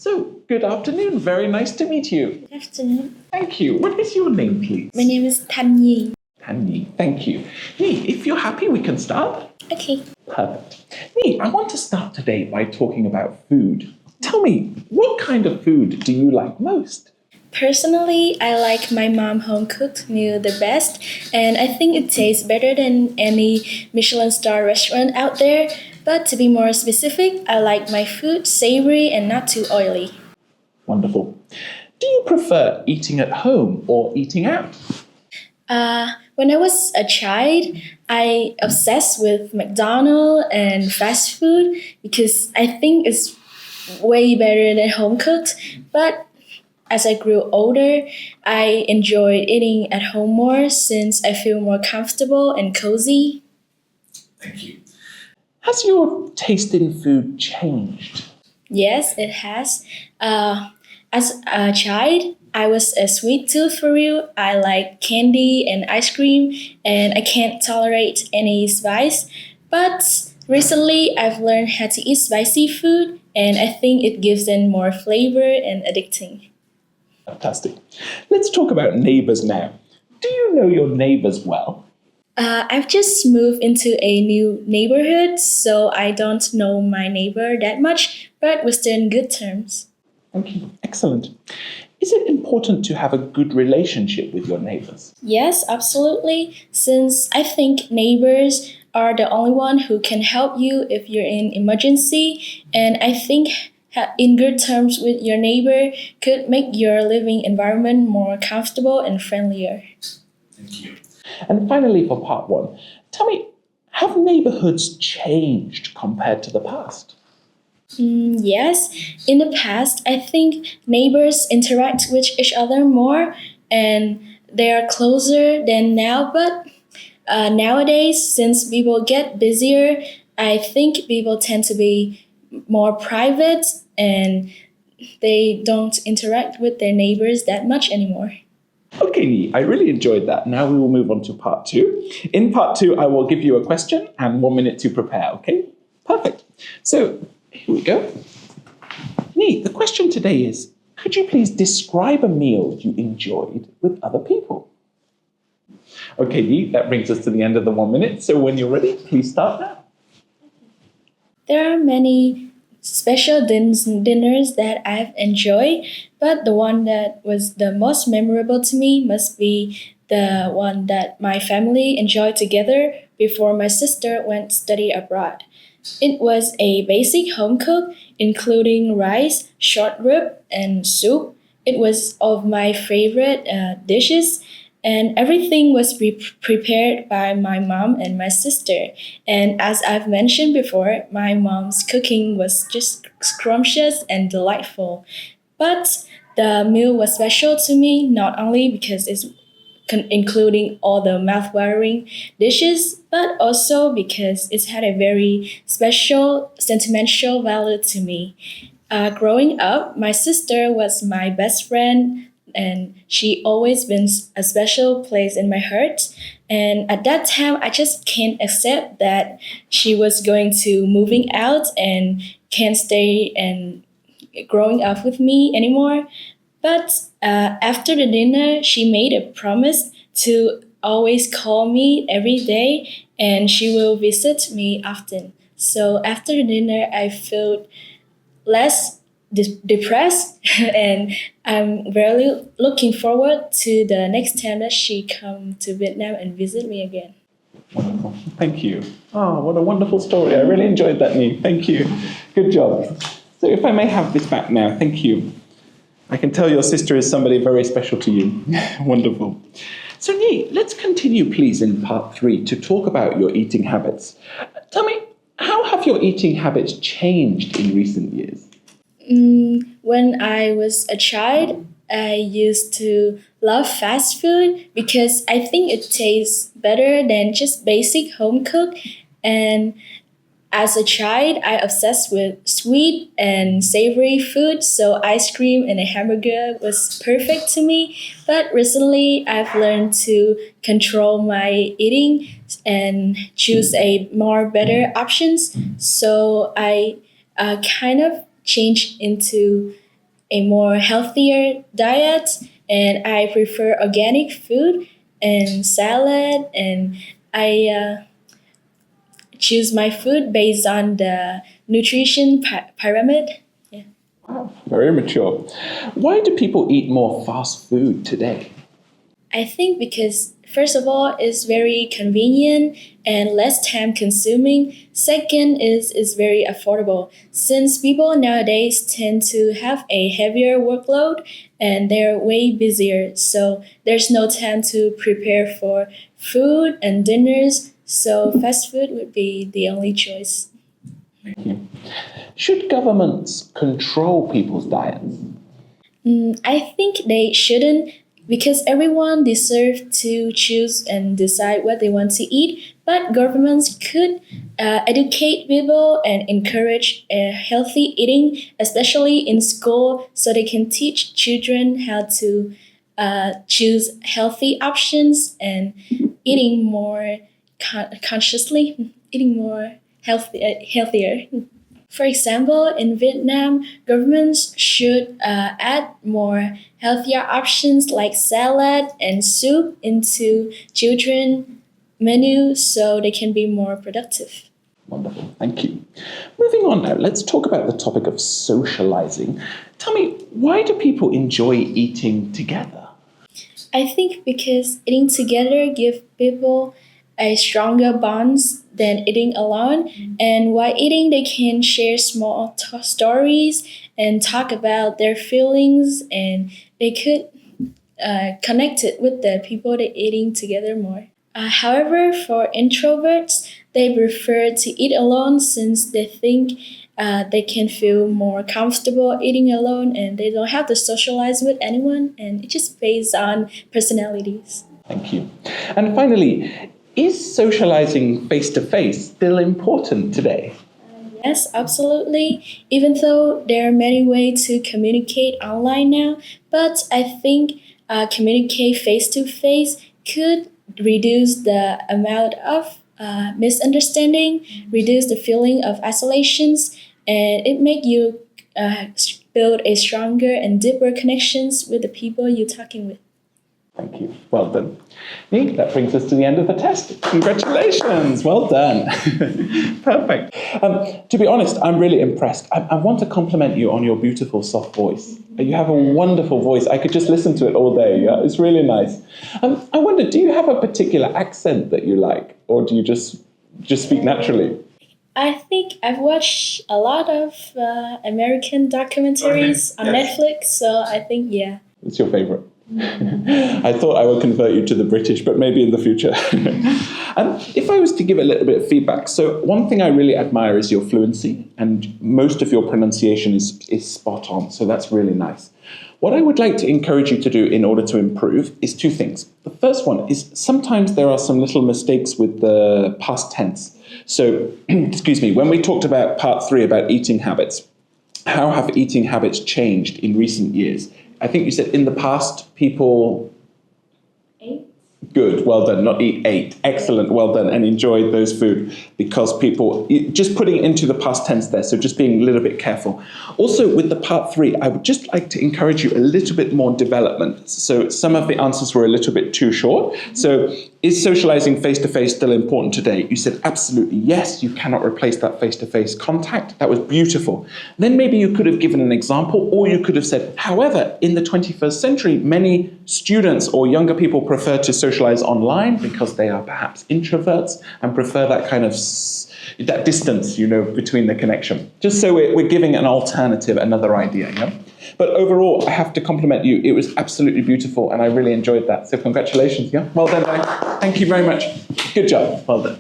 So, good afternoon. Very nice to meet you. Good afternoon. Thank you. What is your name, please? My name is Tan Nhi. Hanyi. Thank you. Nhi, if you're happy, we can start. Okay. Perfect. Nhi, I want to start today by talking about food. Tell me, what kind of food do you like most? Personally, I like my mom home-cooked meal the best, and I think it tastes better than any Michelin star restaurant out there. But to be more specific, I like my food savory and not too oily. Wonderful. Do you prefer eating at home or eating out? When I was a child, I obsessed with McDonald's and fast food because I think it's way better than home cooked. But as I grew older, I enjoyed eating at home more since I feel more comfortable and cozy. Thank you. Has your taste in food changed? Yes, it has. As a child, I was a sweet tooth for real. I like candy and ice cream, and I can't tolerate any spice. But recently, I've learned how to eat spicy food, and I think it gives them more flavor and addicting. Fantastic. Let's talk about neighbours now. Do you know your neighbours well? I've just moved into a new neighborhood, so I don't know my neighbor that much, but we're still in good terms. Thank you. Excellent. Is it important to have a good relationship with your neighbours? Yes, absolutely. Since I think neighbors are the only one who can help you if you're in emergency, and I think in good terms with your neighbor could make your living environment more comfortable and friendlier. Thank you. And finally, for part one, tell me, have neighbourhoods changed compared to the past? Yes, in the past, I think neighbors interact with each other more and they are closer than now. But nowadays, since people get busier, I think people tend to be more private and they don't interact with their neighbors that much anymore. Okay, Nhi, I really enjoyed that. Now we will move on to part two. In part two, I will give you a question and 1 minute to prepare, okay? Perfect. So here we go. Nhi, the question today is, could you please describe a meal you enjoyed with other people? Okay, Nhi, that brings us to the end of the 1 minute. So when you're ready, please start now. There are many special dinners that I've enjoyed, but the one that was the most memorable to me must be the one that my family enjoyed together before my sister went study abroad. It was a basic home cook, including rice, short rib, and soup. It was of my favorite dishes, and everything was prepared by my mom and my sister. And as I've mentioned before, my mom's cooking was just scrumptious and delightful. But the meal was special to me not only because it's including all the mouth-watering dishes, but also because it's had a very special sentimental value to me. Growing up, my sister was my best friend, and she always been a special place in my heart. And at that time, I just can't accept that she was going to moving out and can't stay and growing up with me anymore. But after the dinner, she made a promise to always call me every day and she will visit me often. So after the dinner, I felt less depressed and I'm really looking forward to the next time that she come to Vietnam and visit me again. Wonderful. Thank you. Oh, what a wonderful story. I really enjoyed that, Nhi. Thank you. Good job. So if I may have this back now, thank you. I can tell your sister is somebody very special to you. Wonderful. So Nhi, let's continue please in part 3 to talk about your eating habits. Tell me, how have your eating habits changed in recent years? When I was a child, I used to love fast food because I think it tastes better than just basic home cook. And as a child, I obsessed with sweet and savory food, so ice cream and a hamburger was perfect to me. But recently, I've learned to control my eating and choose a more better options. So I kind of changed into a more healthier diet, and I prefer organic food and salad, and I choose my food based on the nutrition pyramid. Yeah. Wow, very mature. Why do people eat more fast food today? I think because first of all, it's very convenient and less time consuming. Second is it's very affordable since people nowadays tend to have a heavier workload and they're way busier. So there's no time to prepare for food and dinners. So fast food would be the only choice. Thank you. Should governments control people's diets? I think they shouldn't because everyone deserves to choose and decide what they want to eat. But governments could educate people and encourage healthy eating, especially in school, so they can teach children how to choose healthy options and eating more consciously, eating more healthier. For example, in Vietnam, governments should add more healthier options like salad and soup into children menus so they can be more productive. Wonderful, thank you. Moving on now, let's talk about the topic of socializing. Tell me, why do people enjoy eating together? I think because eating together gives people a stronger bonds than eating alone. And while eating, they can share small stories and talk about their feelings, and they could connect it with the people they're eating together more. However, for introverts, they prefer to eat alone since they think they can feel more comfortable eating alone and they don't have to socialize with anyone, and it's just based on personalities. Thank you. And finally, is socializing face-to-face still important today? Yes, absolutely. Even though there are many ways to communicate online now, but I think communicate face to face could reduce the amount of misunderstanding, reduce the feeling of isolations, and it make you build a stronger and deeper connections with the people you're talking with. Thank you. Well done. Nick, that brings us to the end of the test. Congratulations. Well done. Perfect. To be honest, I'm really impressed. I want to compliment you on your beautiful soft voice. You have a wonderful voice. I could just listen to it all day. Yeah? It's really nice. I wonder, do you have a particular accent that you like, or do you just speak naturally? I think I've watched a lot of American documentaries on Netflix, so I think, yeah. What's your favorite? I thought I would convert you to the British, but maybe in the future. And if I was to give a little bit of feedback, so one thing I really admire is your fluency, and most of your pronunciation is spot on, so that's really nice. What I would like to encourage you to do in order to improve is two things. The first one is sometimes there are some little mistakes with the past tense. So, excuse me, when we talked about part 3 about eating habits, how have eating habits changed in recent years? I think you said in the past people... Ate. Good, well done, not ate. Excellent, well done, and enjoyed those food, because people, just putting it into the past tense there, so just being a little bit careful. Also, with the part 3, I would just like to encourage you a little bit more development. So some of the answers were a little bit too short. So, is socializing face-to-face still important today? You said absolutely yes, you cannot replace that face-to-face contact. That was beautiful. Then maybe you could have given an example, or you could have said, however, in the 21st century, many students or younger people prefer to socialize online because they are perhaps introverts and prefer that kind of that distance, between the connection. Just so we're giving an alternative, another idea, yeah? But overall, I have to compliment you. It was absolutely beautiful, and I really enjoyed that. So congratulations, yeah? Well done, Mike. Thank you very much. Good job. Well done.